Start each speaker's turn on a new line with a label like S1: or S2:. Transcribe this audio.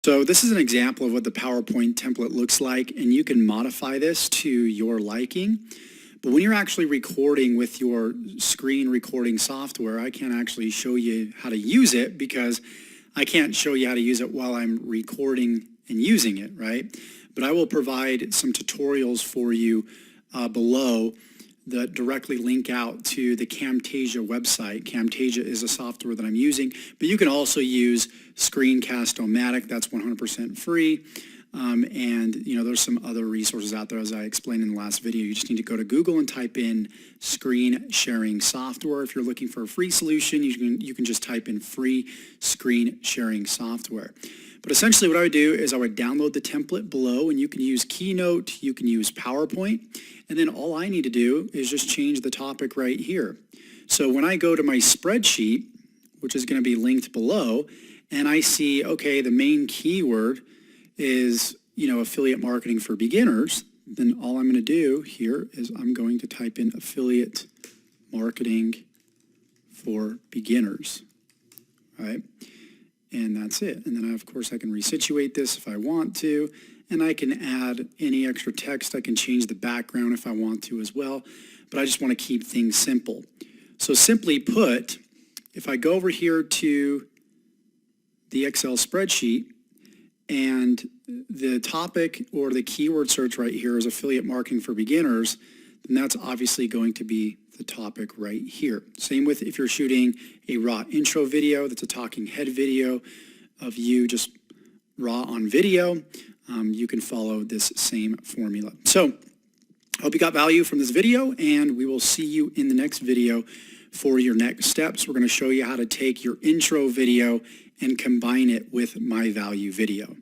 S1: So this is an example of what the PowerPoint template looks like, and you can modify this to your liking. But when you're actually recording with your screen recording software, I can't actually show you how to use it because I can't show you how to use it while I'm recording and using it, right? But I will provide some tutorials for you below that directly link out to the Camtasia website. Camtasia is a software that I'm using, but you can also use Screencast-O-Matic. That's 100% free. And there's some other resources out there, as I explained in the last video. You just need to go to Google and type in screen sharing software. If you're looking for a free solution, you can just type in free screen sharing software. But essentially what I would do is I would download the template below, and you can use Keynote, you can use PowerPoint, and then all I need to do is just change the topic right here. So when I go to my spreadsheet, which is going to be linked below, and I see, okay, the main keyword is, affiliate marketing for beginners, then all I'm going to do here is I'm going to type in affiliate marketing for beginners, right? And that's it. And then, of course, I can resituate this if I want to, and I can add any extra text. I can change the background if I want to as well, but I just want to keep things simple. So simply put, if I go over here to the Excel spreadsheet, and the topic or the keyword search right here is affiliate marketing for beginners, then that's obviously going to be the topic right here. Same with if you're shooting a raw intro video, that's a talking head video of you just raw on video, you can follow this same formula. So I hope you got value from this video, and we will see you in the next video for your next steps. We're going to show you how to take your intro video and combine it with my value video.